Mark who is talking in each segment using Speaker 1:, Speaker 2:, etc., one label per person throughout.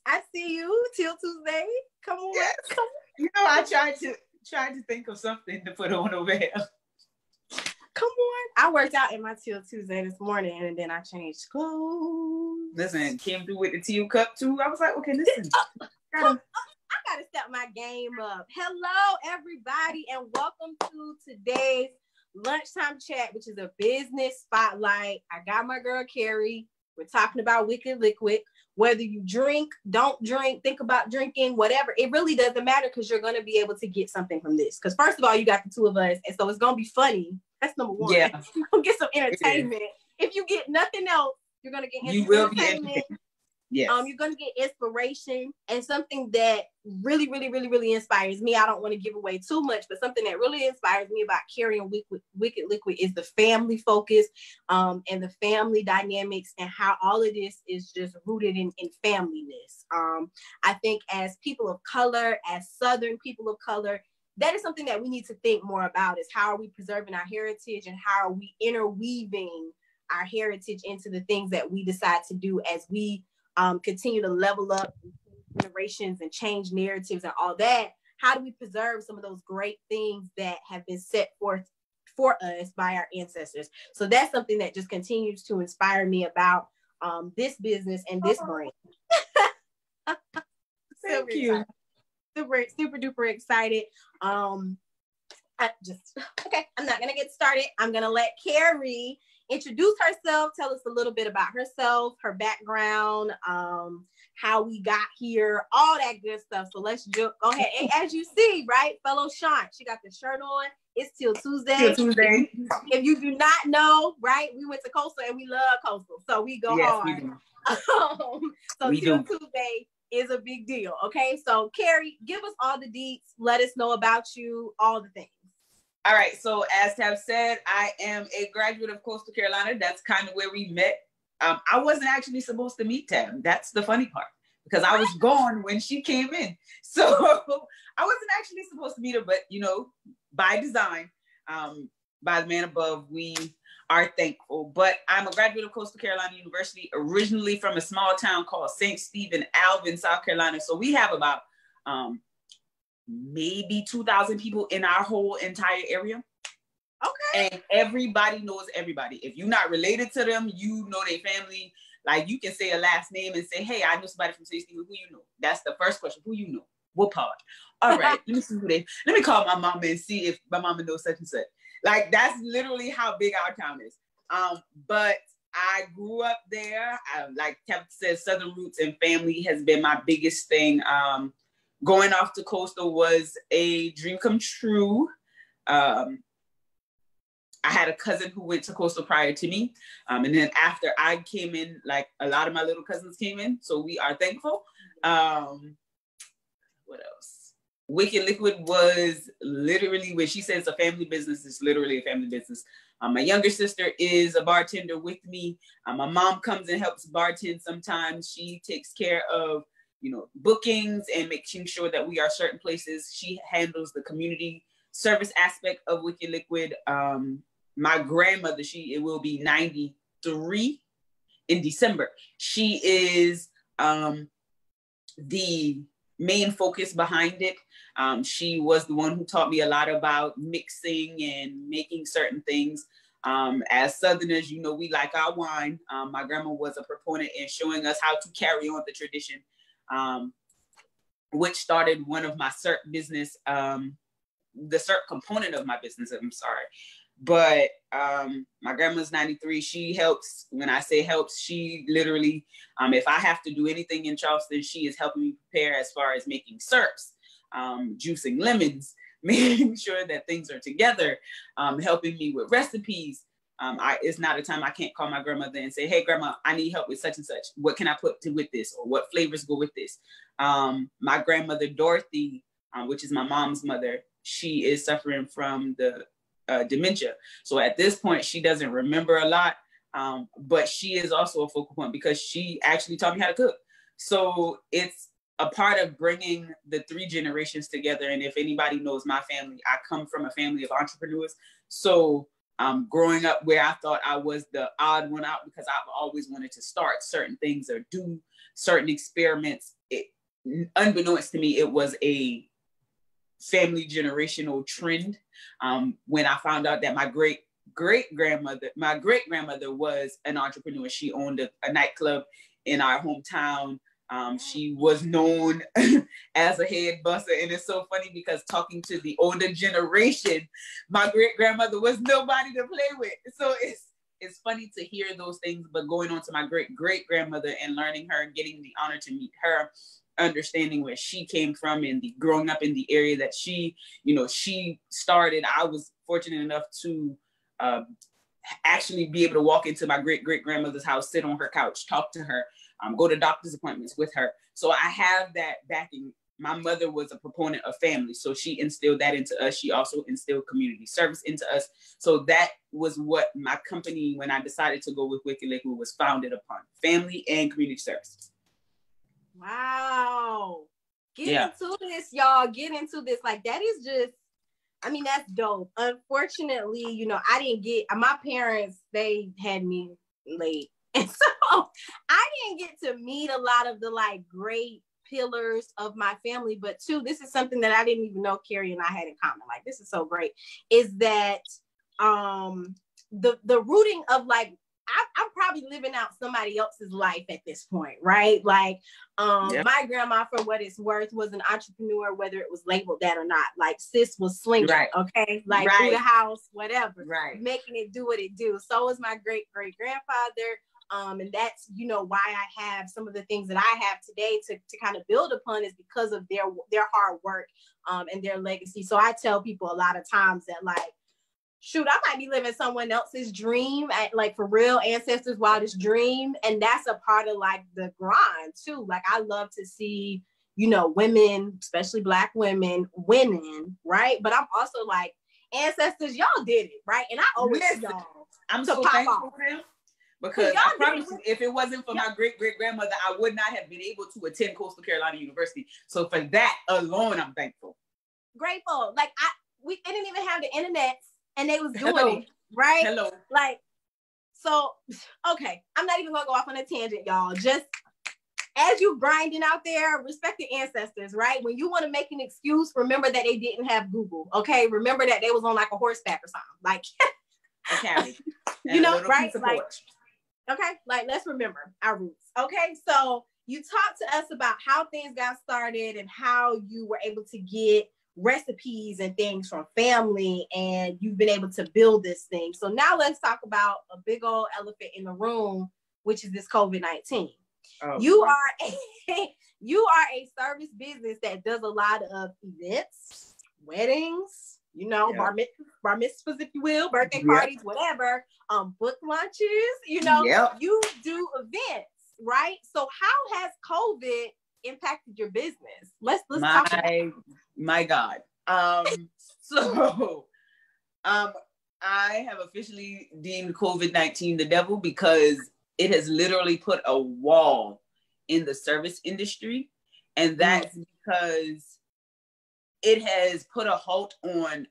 Speaker 1: I see you. Till Tuesday. Come on.
Speaker 2: Yes.
Speaker 1: Come on.
Speaker 2: You know, I tried to think of something to put on over here.
Speaker 1: Come on. I worked out in my Till Tuesday this morning and then I changed clothes.
Speaker 2: Listen, came through with the tea cup too. I was like, okay, listen.
Speaker 1: I gotta step my game up. Hello, everybody, and welcome to today's lunchtime chat, which is a business spotlight. I got my girl Keri. We're talking about Wicked Liquid. Whether you drink, don't drink, think about drinking, whatever, it really doesn't matter because you're going to be able to get something from this. Because first of all, you got the two of us, and so it's going to be funny. That's number one.
Speaker 2: Yeah.
Speaker 1: You're going to get some entertainment. If you get nothing else, you're going to get entertainment.
Speaker 2: Yes.
Speaker 1: You're going to get inspiration and something that really, really, really, really inspires me. I don't want to give away too much, but something that really inspires me about Keri and Wicked Liquid is the family focus and the family dynamics and how all of this is just rooted in familyness. I think as people of color, as Southern people of color, that is something that we need to think more about is how are we preserving our heritage and how are we interweaving our heritage into the things that we decide to do as we continue to level up generations and change narratives and all that. How do we preserve some of those great things that have been set forth for us by our ancestors? So that's something that just continues to inspire me about this business and this brand.
Speaker 2: Thank you.
Speaker 1: Super duper excited. I'm not gonna get started. I'm gonna let Keri introduce herself, tell us a little bit about herself, her background, how we got here, all that good stuff. So let's go ahead. And as you see, right, fellow Sean, she got the shirt on. It's Till Tuesday. If you do not know, right, we went to Coastal and we love Coastal, so we go hard. We do. Till Tuesday is a big deal. Okay, so Keri, give us all the deets. Let us know about you, all the things.
Speaker 2: All right, so as Tab said, I am a graduate of Coastal Carolina. That's kind of where we met. I wasn't actually supposed to meet Tab. That's the funny part, because I was gone when she came in. So I wasn't actually supposed to meet her, but, you know, by design, by the man above, we are thankful. But I'm a graduate of Coastal Carolina University, originally from a small town called St. Stephen, Alvin, South Carolina. So we have about maybe 2,000 people in our whole entire area. Okay. And everybody knows everybody. If you're not related to them, you know their family. Like, you can say a last name and say, hey, I know somebody from St. Stephen. Who you know? That's the first question. Who you know? What part? All right, let me see who they. Let me call my mama and see if my mama knows such and such. Like, that's literally how big our town is. But I grew up there. Like Kevin said, Southern roots and family has been my biggest thing. Going off to Coastal was a dream come true. I had a cousin who went to Coastal prior to me. And then after I came in, like a lot of my little cousins came in. So we are thankful. What else? Wicked Liquid was literally, when she says a family business, it's literally a family business. My younger sister is a bartender with me. My mom comes and helps bartend sometimes. She takes care of, you know, bookings and making sure that we are certain places. She handles the community service aspect of Wicked Liquid. My grandmother, it will be 93 in December. She is the main focus behind it. She was the one who taught me a lot about mixing and making certain things. As Southerners, you know, we like our wine. My grandma was a proponent in showing us how to carry on the tradition. Which started one of my CERT business, the CERT component of my business, I'm sorry. But my grandma's 93, she helps. When I say helps, she literally, if I have to do anything in Charleston, she is helping me prepare as far as making syrups, juicing lemons, making sure that things are together, helping me with recipes. It's not a time I can't call my grandmother and say, hey, grandma, I need help with such and such. What can I put with this? Or what flavors go with this? My grandmother, Dorothy, which is my mom's mother, she is suffering from the dementia. So at this point, she doesn't remember a lot, but she is also a focal point because she actually taught me how to cook. So it's a part of bringing the three generations together. And if anybody knows my family, I come from a family of entrepreneurs. So growing up where I thought I was the odd one out because I've always wanted to start certain things or do certain experiments, unbeknownst to me, it was a family generational trend. When I found out that my great grandmother was an entrepreneur. She owned a nightclub in our hometown. She was known as a head buster. And it's so funny because talking to the older generation, my great grandmother was nobody to play with. So it's funny to hear those things, but going on to my great grandmother and learning her and getting the honor to meet her, understanding where she came from and growing up in the area that she started. I was fortunate enough to actually be able to walk into my great grandmother's house, sit on her couch, talk to her, go to doctor's appointments with her. So I have that backing. My mother was a proponent of family, so she instilled that into us. She also instilled community service into us. So that was what my company, when I decided to go with Wicked Liquid, was founded upon: family and community service.
Speaker 1: Wow. Get into this, y'all. Get into this. Like, that is just, I mean, that's dope. Unfortunately, I didn't get, my parents, they had me late. And so I didn't get to meet a lot of the like great pillars of my family. But two, this is something that I didn't even know Keri and I had in common. Like, this is so great. Is that the rooting of like, I'm probably living out somebody else's life at this point, right? Like, my grandma, for what it's worth, was an entrepreneur, whether it was labeled that or not. Like, sis was slinging, okay? Like, through the house, whatever, making it do what it do. So was my great grandfather. And that's, why I have some of the things that I have today to kind of build upon, is because of their hard work and their legacy. So I tell people a lot of times that, like, shoot, I might be living someone else's dream, like, for real, ancestors' wildest dream. And that's a part of like the grind too. Like, I love to see, women, especially Black women, winning, right? But I'm also like, ancestors, y'all did it, right? And I owe it to y'all.
Speaker 2: I'm so thankful for them. Because I promise you, if it wasn't for my great grandmother, I would not have been able to attend Coastal Carolina University. So for that alone, I'm thankful.
Speaker 1: Grateful. Like, we didn't even have the internet, and they was doing it, right?
Speaker 2: Hello.
Speaker 1: Like, so, okay, I'm not even gonna go off on a tangent, y'all. Just as you grinding out there, respect the ancestors, right? When you want to make an excuse, remember that they didn't have Google, okay? Remember that they was on like a horseback or something, like,
Speaker 2: okay.
Speaker 1: Right? Like, okay, like, let's remember our roots. Okay, so you talked to us about how things got started and how you were able to get recipes and things from family, and you've been able to build this thing. So now let's talk about a big old elephant in the room, which is this COVID-19. Oh, you are a service business that does a lot of events, weddings, bar mitzvahs, if you will, birthday parties, whatever, book launches, you do events, right? So how has COVID impacted your business? Let's talk about it.
Speaker 2: My God. So I have officially deemed COVID-19 the devil, because it has literally put a wall in the service industry. And that's because it has put a halt on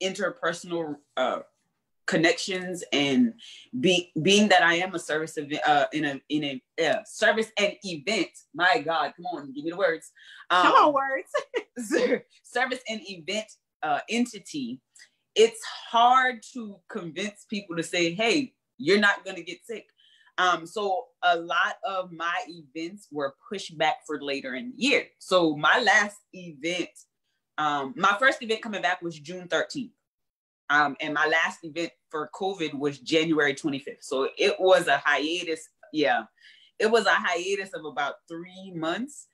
Speaker 2: interpersonal connections, and being that I am a service event in a service and event. My God, come on, give me the words.
Speaker 1: Come on, words.
Speaker 2: Service and event entity. It's hard to convince people to say, "Hey, you're not gonna get sick." So a lot of my events were pushed back for later in the year. So my last event, my first event coming back was June 13th. And my last event for COVID was January 25th. So it was a hiatus. Yeah, it was a hiatus of about 3 months,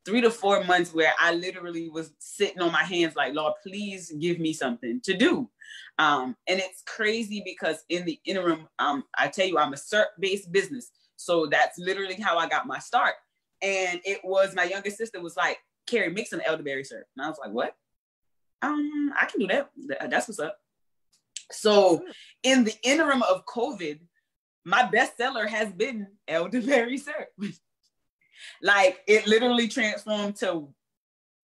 Speaker 2: 3 to 4 months, where I literally was sitting on my hands like, Lord, please give me something to do. And it's crazy because in the interim, I tell you, I'm a CERT-based business. So that's literally how I got my start. And it was, my younger sister was like, Keri, make some elderberry syrup. And I was like, what? I can do that. That's what's up. So in the interim of COVID, my bestseller has been elderberry syrup. Like, it literally transformed to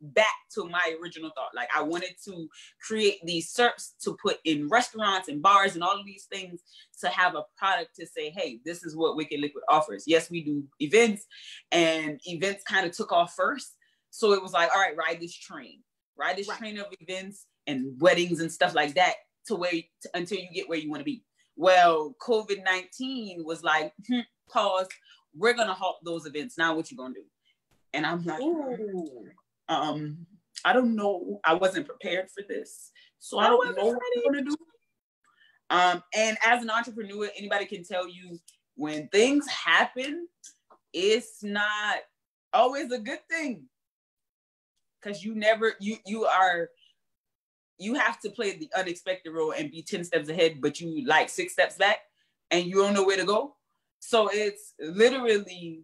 Speaker 2: back to my original thought. Like I wanted to create these SERPs to put in restaurants and bars and all of these things to have a product to say, hey, this is what Wicked Liquid offers. Yes, we do events, and events kind of took off first. So it was like, all right, ride this train of events and weddings and stuff like that until you get where you want to be. Well, COVID-19 was like, pause, we're going to halt those events. Now what you going to do? And I'm like, I don't know. I wasn't prepared for this. So I don't know what I'm going to do. And as an entrepreneur, anybody can tell you when things happen, it's not always a good thing. Because you have to play the unexpected role and be 10 steps ahead, but you like 6 steps back and you don't know where to go. So it's literally,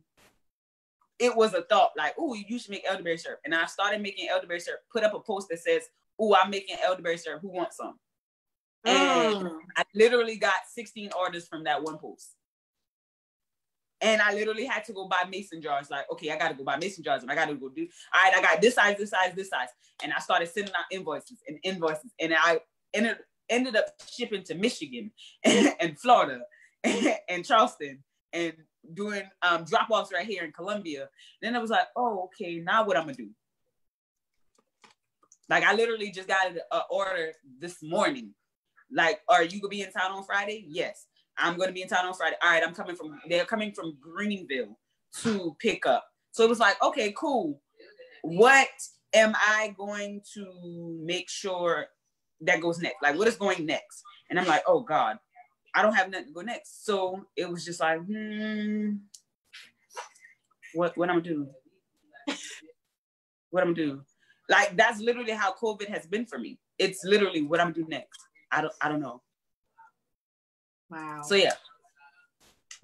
Speaker 2: it was a thought like, oh, you should make elderberry syrup. And I started making elderberry syrup, put up a post that says, oh, I'm making elderberry syrup. Who wants some? And I literally got 16 orders from that one post. And I literally had to go buy mason jars. Like, okay, I got to go buy mason jars. And I got to go do, all right, I got this size, this size, this size. And I started sending out invoices. And I ended up shipping to Michigan and Florida and Charleston and doing drop-offs right here in Columbia. Then I was like, oh, okay, now what I'm going to do? Like, I literally just got an order this morning. Like, are you going to be in town on Friday? Yes. I'm going to be in town on Friday. All right, they're coming from Greenville to pick up. So it was like, okay, cool. What am I going to make sure that goes next? Like, what is going next? And I'm like, oh God, I don't have nothing to go next. So it was just like, what I'm gonna do? What I'm gonna do? Like, that's literally how COVID has been for me. It's literally what I'm gonna do next. I don't know.
Speaker 1: Wow.
Speaker 2: So yeah.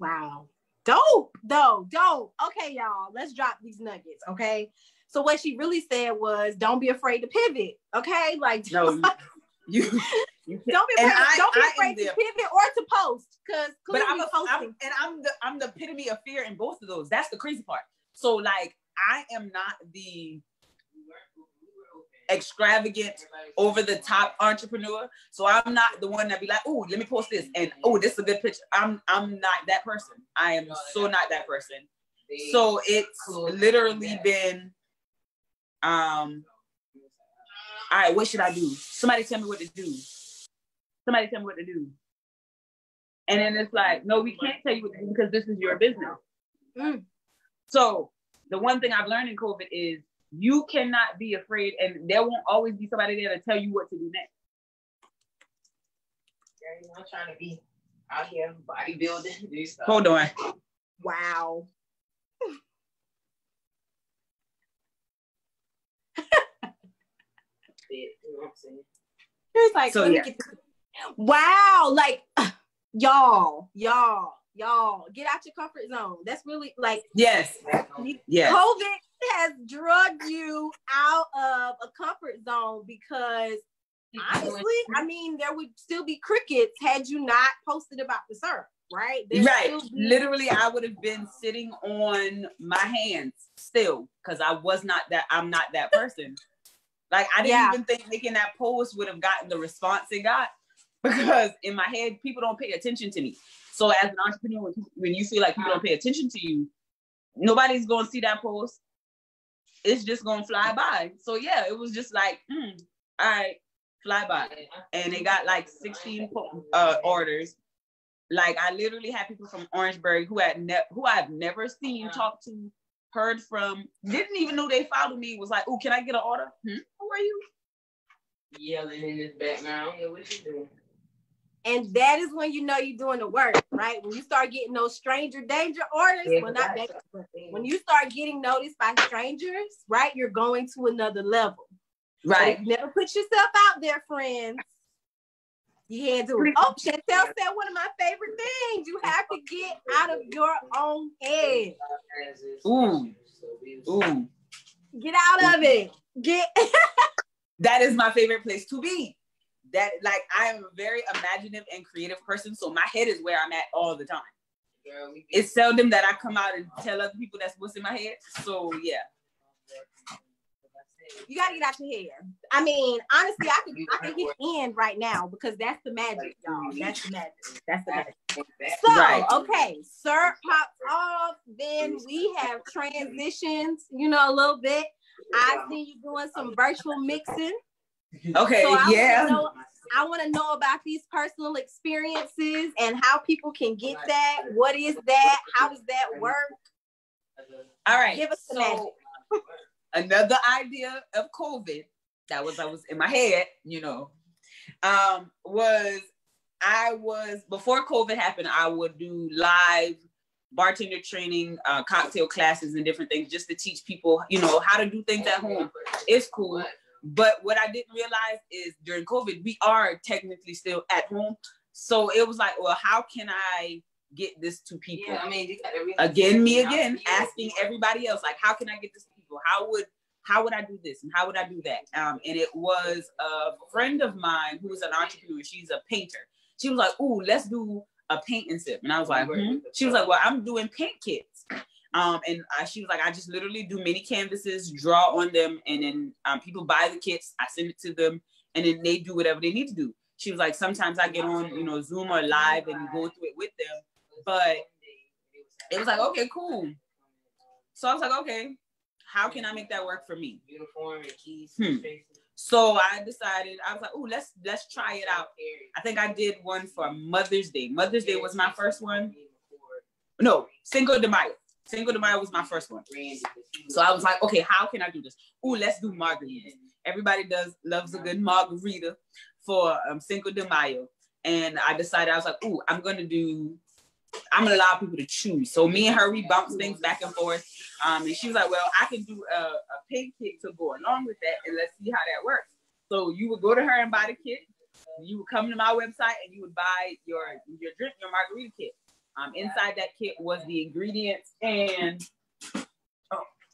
Speaker 1: Wow. Dope. Okay, y'all, let's drop these nuggets. Okay. So what she really said was, don't be afraid to pivot. Okay. Like,
Speaker 2: no, you
Speaker 1: don't be afraid to pivot or to post. But
Speaker 2: I'm the epitome of fear in both of those. That's the crazy part. So like, I am not the extravagant, over the top entrepreneur. So I'm not the one that be like, oh, let me post this, and oh, this is a good picture. I'm not that person. I am so not that person. So it's literally been, all right, what should I do? Somebody tell me what to do. And then it's like, no, we can't tell you what to do because this is your business. So the one thing I've learned in COVID is you cannot be afraid, and there won't always be somebody there to tell you what to do next.
Speaker 3: Yeah, I'm trying to be out here bodybuilding, do stuff.
Speaker 2: Hold on.
Speaker 1: Wow.
Speaker 3: You know what I'm saying?
Speaker 1: It's like, so, yeah. Wow, like y'all, get out your comfort zone. That's really like,
Speaker 2: yes.
Speaker 1: COVID has drugged you out of a comfort zone because honestly, I mean, there would still be crickets had you not posted about the syrup, right?
Speaker 2: Literally, I would have been sitting on my hands still because I'm not that person. Like, I didn't even think making that post would have gotten the response it got because in my head, people don't pay attention to me. So as an entrepreneur, when you feel like people don't pay attention to you, nobody's going to see that post. It's just going to fly by. So yeah, it was just like, all right, fly by. And they got like 16 orders. Like, I literally had people from Orangeburg who I've never seen, talked to, heard from, didn't even know they followed me, was like, oh, can I get an order? Who are you?
Speaker 3: Yelling in his background. Yeah, what you doing?
Speaker 1: And that is when you know you're doing the work, right? When you start getting those stranger danger orders, when you start getting noticed by strangers, right? You're going to another level.
Speaker 2: Right.
Speaker 1: So never put yourself out there, friends. You can't do it. Oh, Chantel said one of my favorite things. You have to get out of your own head.
Speaker 2: Ooh.
Speaker 1: Get out of it.
Speaker 2: That is my favorite place to be. That, like, I am a very imaginative and creative person, so my head is where I'm at all the time. It's seldom that I come out and tell other people that's what's in my head. So yeah.
Speaker 1: You gotta get out your hair. I mean, honestly, I can hit end right now because that's the magic, y'all. That's the magic. That's the magic. So, right. Okay, sir pops off. Then we have transitions, a little bit. I see you doing some virtual mixing.
Speaker 2: Okay,
Speaker 1: so
Speaker 2: yeah.
Speaker 1: I want to know about these personal experiences and how people can get that. What is that? How does that work?
Speaker 2: All right.
Speaker 1: Give us the magic.
Speaker 2: Another idea of COVID that was in my head, was before COVID happened, I would do live bartender training, cocktail classes and different things just to teach people, how to do things at home. It's cool. But what I didn't realize is during COVID, we are technically still at home. So it was like, well, how can I get this to people? Yeah, I mean, again, asking everybody else, like, how can I get this to people? How would I do this? And how would I do that? And it was a friend of mine who's an entrepreneur. She's a painter. She was like, ooh, let's do a paint and sip. And I was like, She was like, well, I'm doing paint kits. She was like, I just literally do mini canvases, draw on them, and then people buy the kits. I send it to them, and then they do whatever they need to do. She was like, sometimes I get on, Zoom or live and go through it with them. But it was like, okay, cool. So I was like, okay, how can I make that work for me? Uniform and keys. So I decided, I was like, oh, let's try it out. I think I did one for Mother's Day. Mother's Day was my first one. No, Cinco de Mayo. Cinco de Mayo was my first one. So I was like, okay, how can I do this? Oh, let's do margaritas. Everybody loves a good margarita for Cinco de Mayo. And I decided, I was like, oh, I'm going to allow people to choose. So me and her, we bounce things back and forth. And she was like, well, I can do a pig kit to go along with that. And let's see how that works. So you would go to her and buy the kit. You would come to my website and you would buy your drink, your margarita kit. Inside that kit was the ingredients and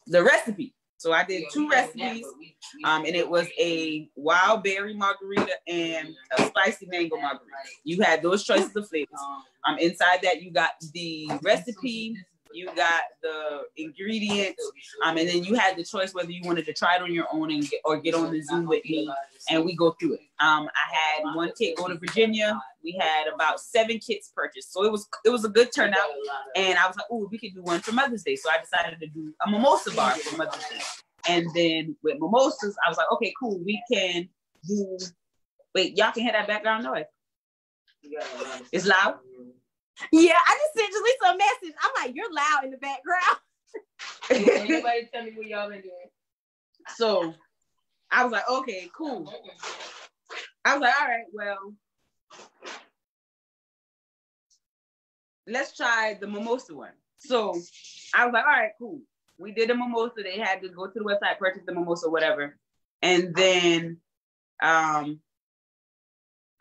Speaker 2: the recipe. So I did 2 recipes, and it was a wild berry margarita and a spicy mango margarita. You had those choices of flavors. Inside that, you got the recipe, you got the ingredients, and then you had the choice whether you wanted to try it on your own or get on the Zoom with me, and we go through it. I had 1 kit go to Virginia. We had about 7 kits purchased, so it was a good turnout. And I was like, "Oh, we could do one for Mother's Day." So I decided to do a mimosa bar for Mother's Day. And then with mimosas, I was like, "Okay, cool. We can do." Wait, y'all can hear that background noise? It's loud.
Speaker 1: Yeah, I just sent Jaleesa a message. I'm like, you're loud in the background.
Speaker 3: Anybody tell me what y'all been doing?
Speaker 2: So I was like, okay, cool. I was like, all right, well, let's try the mimosa one. So I was like, all right, cool. We did a mimosa. They had to go to the website, purchase the mimosa, whatever. And then I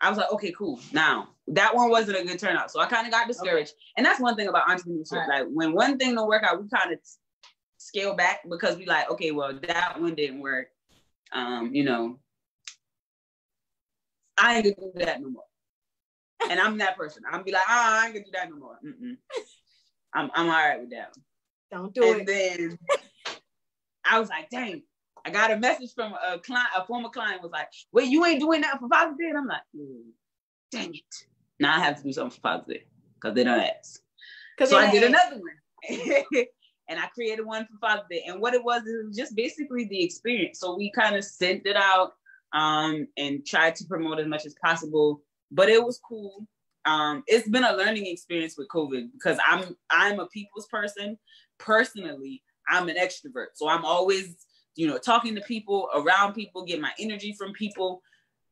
Speaker 2: was like, okay, cool. Now, that one wasn't a good turnout. So I kind of got discouraged. Okay. And that's one thing about entrepreneurship. Like, when one thing don't work out, we kind of scale back because we like, okay, well, that one didn't work. I ain't gonna do that no more. And I'm that person. I'm be like, I ain't gonna do that no more. I'm all right with that one.
Speaker 1: Don't do it.
Speaker 2: And then I was like, dang. I got a message from a former client was like, wait, you ain't doing that for Father's Day? And I'm like, dang it. Now I have to do something for Father's Day because they don't ask. So I did another one. And I created one for Father's Day. And what it was just basically the experience. So we kind of sent it out and tried to promote as much as possible. But it was cool. It's been a learning experience with COVID because I'm a people's person. Personally, I'm an extrovert. So I'm always talking to people, around people, get my energy from people.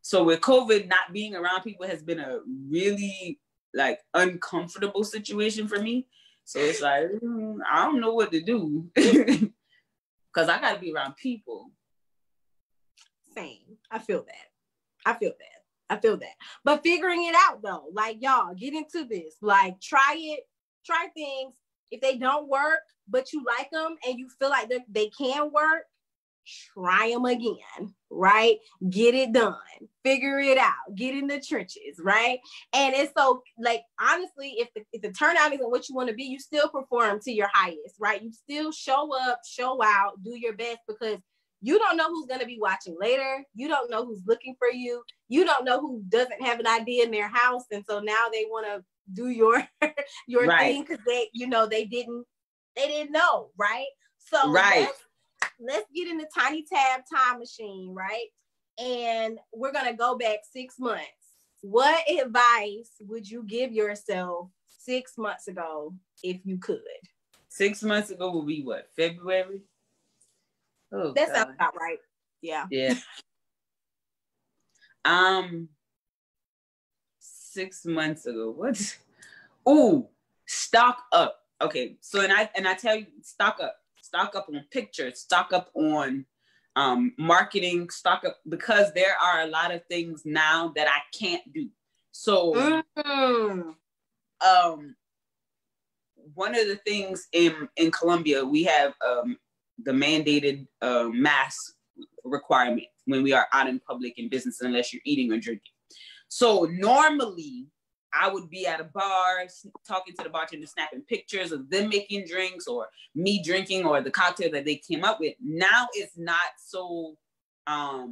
Speaker 2: So with COVID, not being around people has been a really uncomfortable situation for me. So it's like, I don't know what to do because I got to be around people.
Speaker 1: Same. I feel that. But figuring it out though, y'all get into this, try things. If they don't work, but you like them and you feel like they can work, try them again, right? Get it done, figure it out, get in the trenches, right? And it's so honestly, if the turnout isn't what you want to be, you still perform to your highest, right? You still show up, show out, do your best because You don't know who's going to be watching later. You don't know who's looking for you. You don't know who doesn't have an idea in their house. And so now they want to do your
Speaker 2: right.
Speaker 1: thing because they didn't know, right? So
Speaker 2: right.
Speaker 1: let's get in the Tiny Tab time machine, right? And we're going to go back 6 months. What advice would you give yourself 6 months ago if you could?
Speaker 2: 6 months ago will be what? February? Oh,
Speaker 1: that sounds about right. Yeah.
Speaker 2: Yeah. 6 months ago. What? Ooh, stock up. Okay. So and I tell you, stock up on pictures, stock up on marketing, stock up, because there are a lot of things now that I can't do. So one of the things in Colombia, we have the mandated mask requirement when we are out in public in business, unless you're eating or drinking. So normally I would be at a bar talking to the bartender, snapping pictures of them making drinks or me drinking or the cocktail that they came up with. Now it's not so, I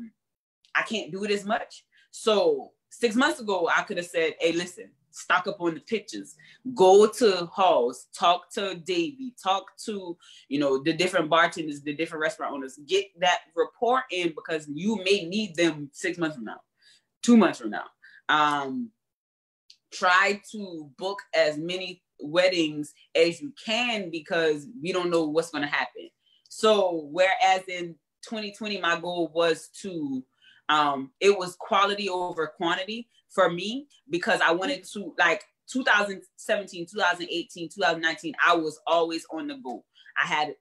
Speaker 2: can't do it as much. So 6 months ago, I could have said, hey, listen, stock up on the pictures, go to halls, talk to Davey, talk to, the different bartenders, the different restaurant owners, get that report in because you may need them 6 months from now, 2 months from now. Try to book as many weddings as you can because we don't know what's going to happen. So whereas in 2020, my goal was to, it was quality over quantity for me because I wanted to, like 2017, 2018, 2019, I was always on the go. I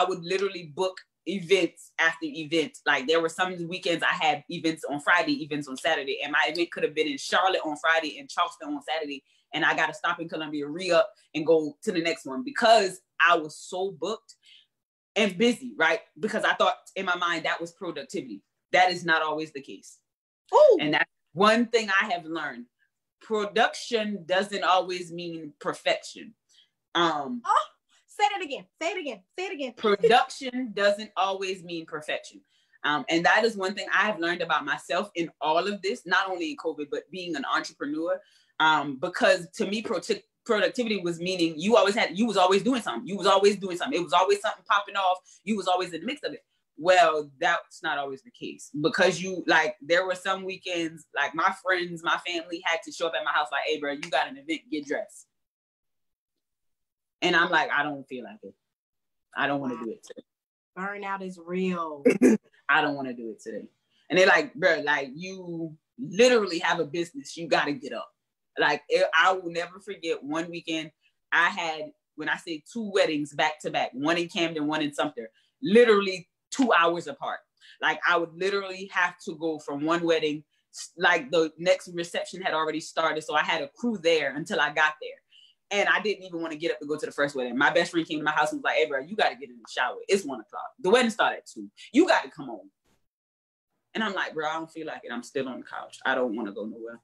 Speaker 2: would literally book events after events. Like there were some weekends I had events on Friday, events on Saturday, and my event could have been in Charlotte on Friday and Charleston on Saturday, and I got to stop in Columbia, re-up, and go to the next one because I was so booked and busy, right? Because I thought in my mind that was productivity. That is not always the case. Ooh. And that's one thing I have learned. Production doesn't always mean perfection.
Speaker 1: Say it again.
Speaker 2: Production doesn't always mean perfection. And that is one thing I have learned about myself in all of this, not only in COVID, but being an entrepreneur. Because to me, productivity was meaning you was always doing something. You was always doing something. It was always something popping off. You was always in the mix of it. Well, that's not always the case because there were some weekends, like my friends, my family had to show up at my house like, hey, bro, you got an event, get dressed. And I'm like, I don't feel like it. I don't want to do it today.
Speaker 1: Burnout is real.
Speaker 2: I don't want to do it today. And they're like, bro, like you literally have a business. You got to get up. Like I will never forget one weekend I had, when I say 2 weddings back to back, one in Camden, one in Sumter, literally 2 hours apart. Like I would literally have to go from one wedding, like the next reception had already started. So I had a crew there until I got there. And I didn't even want to get up to go to the first wedding. My best friend came to my house and was like, hey, bro, you got to get in the shower. It's 1:00. The wedding started at 2. You got to come on. And I'm like, bro, I don't feel like it. I'm still on the couch. I don't want to go nowhere.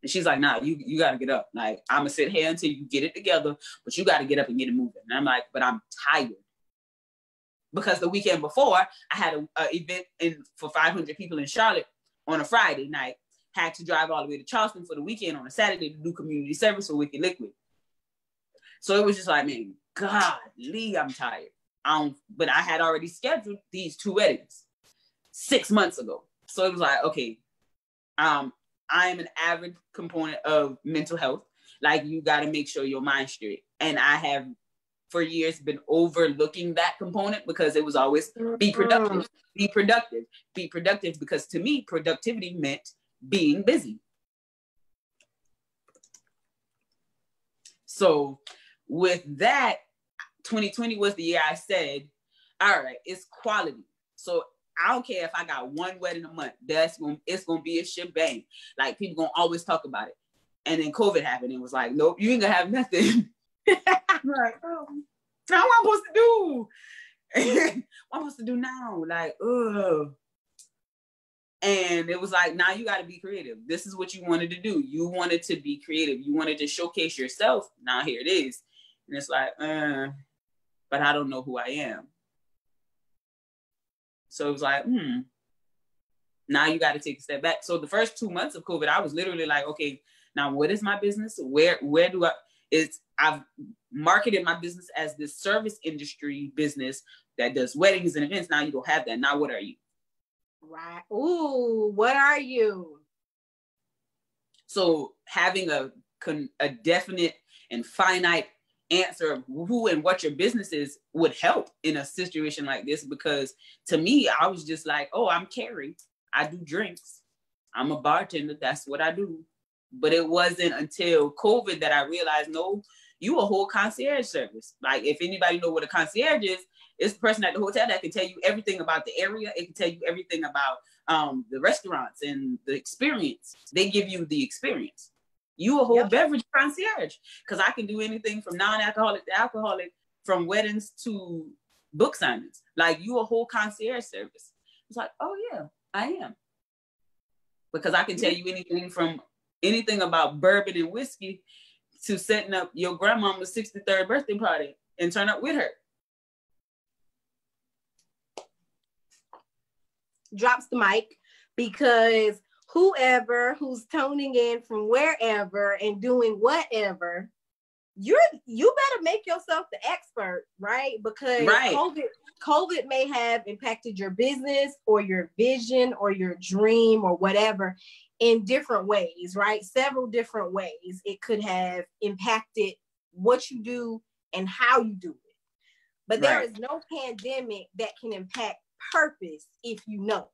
Speaker 2: And she's like, nah, you got to get up. Like, I'm going to sit here until you get it together, but you got to get up and get it moving. And I'm like, but I'm tired. Because the weekend before, I had an event for 500 people in Charlotte on a Friday night. Had to drive all the way to Charleston for the weekend on a Saturday to do community service for Wicked Liquid. So it was just like, man, golly, I'm tired. But I had already scheduled these 2 weddings 6 months ago. So it was like, okay, I am an avid component of mental health. Like you got to make sure your mind's straight. And I have for years been overlooking that component because it was always be productive, because to me, productivity meant being busy. So with that, 2020 was the year I said, all right, it's quality. So I don't care if I got 1 wedding a month. It's gonna be a shebang. Like people gonna always talk about it. And then COVID happened. It was like, nope, you ain't gonna have nothing. I'm like, oh, now what I'm supposed to do? What I'm supposed to do now? Like, ugh. And it was like, now you got to be creative. This is what you wanted to do. You wanted to be creative. You wanted to showcase yourself. Now here it is. And it's like, but I don't know who I am. So it was like, now you got to take a step back. So the first 2 months of COVID, I was literally like, okay, now what is my business? Where do I've marketed my business as this service industry business that does weddings and events. Now you don't have that. Now what are you?
Speaker 1: Right. Ooh, what are you?
Speaker 2: So having a definite and finite answer of who and what your business is would help in a situation like this, because to me, I was just like, oh, I'm Keri. I do drinks. I'm a bartender. That's what I do. But it wasn't until COVID that I realized, no, you a whole concierge service. Like, if anybody know what a concierge is, it's the person at the hotel that can tell you everything about the area. It can tell you everything about the restaurants and the experience. They give you the experience. You a whole beverage concierge, because I can do anything from non-alcoholic to alcoholic, from weddings to book signings. Like, you a whole concierge service. It's like, oh yeah, I am. Because I can tell you anything about bourbon and whiskey to setting up your grandmama's 63rd birthday party and turn up with her.
Speaker 1: Drops the mic, because whoever who's tuning in from wherever and doing whatever, you better make yourself the expert, right? Because COVID may have impacted your business or your vision or your dream or whatever in different ways, right? Several different ways. It could have impacted what you do and how you do it. But there is no pandemic that can impact purpose if you know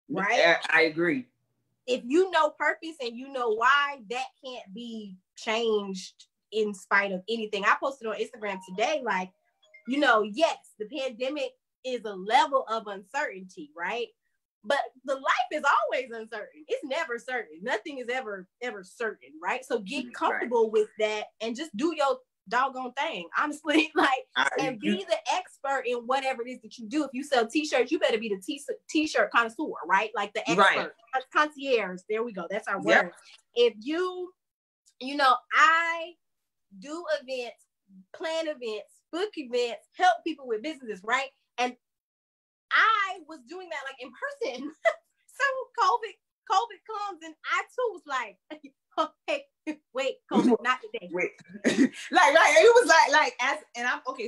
Speaker 1: it, right?
Speaker 2: I agree.
Speaker 1: If you know purpose and you know why, that can't be changed in spite of anything. I posted on Instagram today, like, yes, the pandemic is a level of uncertainty, right? But the life is always uncertain. It's never certain. Nothing is ever certain, right? So get comfortable with that and just do your doggone thing, honestly, and be the expert in whatever it is that you do. If you sell t-shirts, you better be the t-shirt connoisseur, right? Like the expert, concierge. There we go. That's our word. If I do events, plan events, book events, help people with businesses, right? And I was doing that like in person. So COVID comes and I too was like, oh, hey, wait, COVID, not today.
Speaker 2: Wait. It was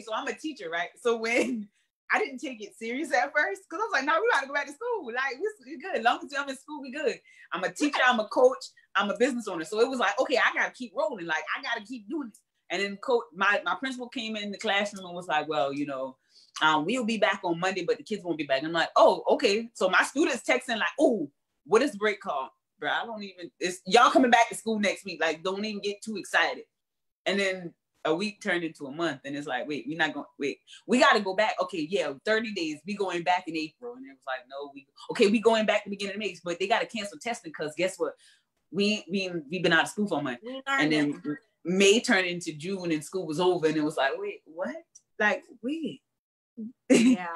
Speaker 2: so I'm a teacher, right? So when I didn't take it serious at first, because I was like, no, we gotta go back to school. Like, we're good. As long as I'm in school, we good. I'm a teacher, I'm a coach, I'm a business owner. So it was like, okay, I gotta keep rolling. Like, I gotta keep doing this. And then my principal came in the classroom and was like, well, we'll be back on Monday, but the kids won't be back. And I'm like, oh, okay. So my students texting like, oh, what is break called? Bro, it's y'all coming back to school next week. Like, don't even get too excited. And then a week turned into a month. And it's like, we got to go back. Okay, yeah, 30 days. We going back in April. And it was like, no, we going back to the beginning of May. But they got to cancel testing because guess what? We've been out of school for a month. And then May turned into June and school was over. And it was like, wait, what? Like, wait.
Speaker 1: Yeah.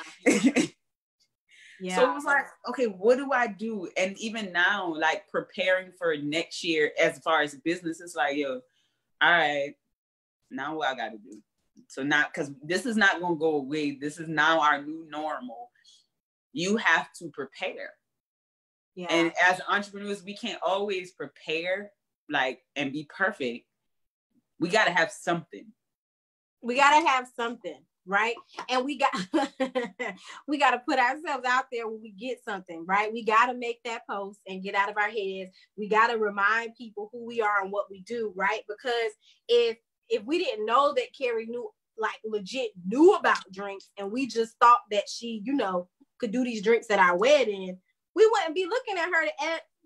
Speaker 1: Yeah.
Speaker 2: So it was like, okay, what do I do? And even now, like preparing for next year as far as business, it's like, all right, now what I got to do? So not, because this is not going to go away. This is now our new normal. You have to prepare. Yeah. And as entrepreneurs, we can't always prepare and be perfect. We got to have something.
Speaker 1: Right. And we got to put ourselves out there when we get something, right? We got to make that post and get out of our heads. We got to remind people who we are and what we do, right? Because if we didn't know that Keri legit knew about drinks and we just thought that she, could do these drinks at our wedding, we wouldn't be looking at her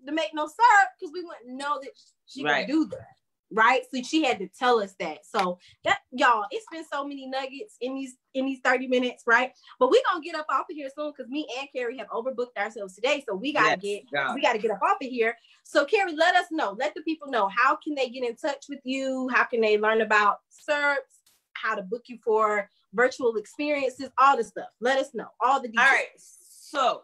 Speaker 1: to make no syrup because we wouldn't know that she could do that. Right. So she had to tell us that. So that, y'all, it's been so many nuggets in these 30 minutes, right? But we're gonna get up off of here soon because me and Keri have overbooked ourselves today. So we gotta get up off of here. So Keri, let the people know, how can they get in touch with you? How can they learn about syrups, how to book you for virtual experiences, all the stuff. Let us know all the details.
Speaker 2: All right. So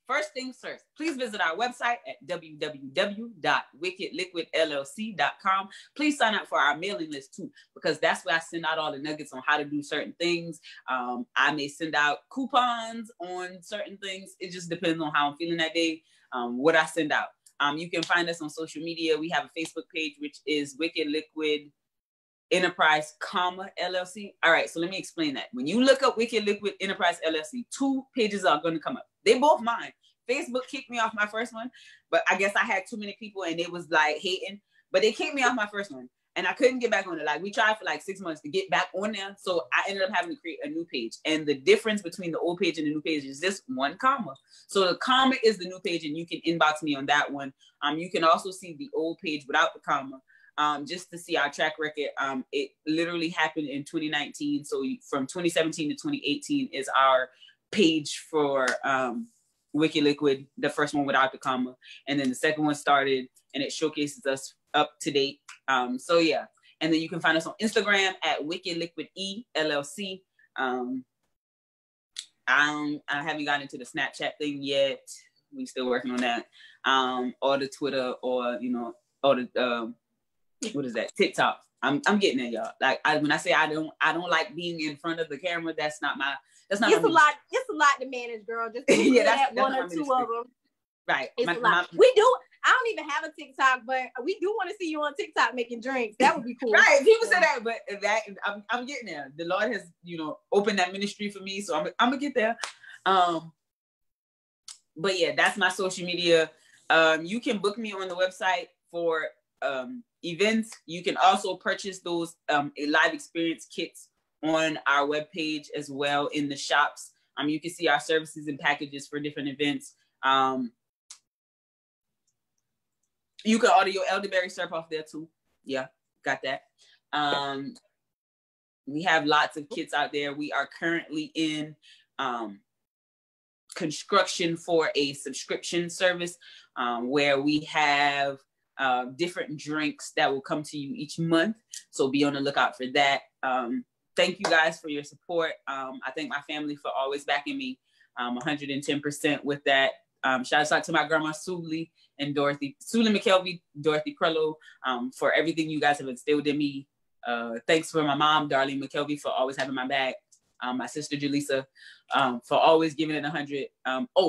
Speaker 2: first things first, please visit our website at www.wickedliquidllc.com. Please sign up for our mailing list too, because that's where I send out all the nuggets on how to do certain things. I may send out coupons on certain things. It just depends on how I'm feeling that day, what I send out. You can find us on social media. We have a Facebook page, which is Wicked Liquid Enterprise, LLC. All right, so let me explain that. When you look up Wicked Liquid Enterprise LLC, 2 pages are going to come up. They both mine. Facebook kicked me off my first one, but I guess I had too many people and they was like hating, but they kicked me off my first one and I couldn't get back on it. Like we tried for like 6 months to get back on there. So I ended up having to create a new page. And the difference between the old page and the new page is this 1 comma. So the comma is the new page and you can inbox me on that one. You can also see the old page without the comma. Just to see our track record. It literally happened in 2019. So from 2017 to 2018 is our page for Wicked Liquid, the first one without the comma. And then the second one started and it showcases us up to date. So yeah. And then you can find us on Instagram at Wicked Liquid LLC. I haven't gotten into the Snapchat thing yet. We still working on that. Or the Twitter or, or the, what is that? TikTok. I'm getting there, y'all. Like when I say I don't like being in front of the camera, that's not
Speaker 1: it's a lot. It's a lot to manage, girl. Just yeah, that's one or two of them.
Speaker 2: Right.
Speaker 1: It's a lot. We do. I don't even have a TikTok, but we do want to see you on TikTok making drinks. That would be cool.
Speaker 2: Right. People say that, but I'm getting there. The Lord has, opened that ministry for me, so I'm gonna get there. But yeah, that's my social media. You can book me on the website for events. You can also purchase those live experience kits on our webpage as well in the shops. You can see our services and packages for different events. You can order your elderberry syrup off there too. Yeah, got that. We have lots of kits out there. We are currently in construction for a subscription service where we have different drinks that will come to you each month. So be on the lookout for that. Thank you guys for your support. I thank my family for always backing me 110% with that. Shout out to my grandma Suli and Dorothy, Suli McKelvey, Dorothy Prello, for everything you guys have instilled in me. Thanks for my mom, Darlene McKelvey, for always having my back. My sister Jaleesa, for always giving it 100.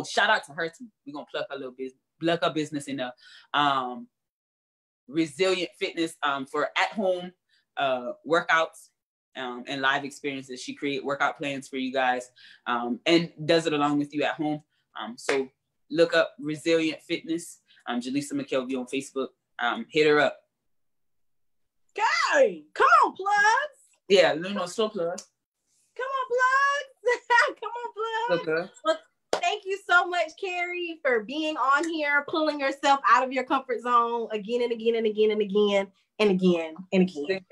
Speaker 2: Shout out to her too. We're gonna plug her business in the Resilient Fitness for at-home workouts and live experiences. She create workout plans for you guys and does it along with you at home. So look up Resilient Fitness, Jaleesa McKelvey on Facebook. Hit her up.
Speaker 1: Keri, come on, plugs.
Speaker 2: Yeah, slow plug.
Speaker 1: Come on, plugs. Come on, plugs. Okay. Well, thank you so much, Keri, for being on here, pulling yourself out of your comfort zone again and again and again and again and again and again.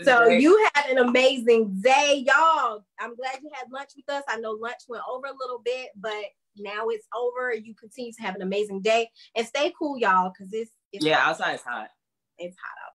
Speaker 1: So you had an amazing day, y'all. I'm glad you had lunch with us. I know lunch went over a little bit, but now it's over. You continue to have an amazing day and stay cool, y'all, because it's
Speaker 2: hot. Outside is hot.
Speaker 1: It's hot out.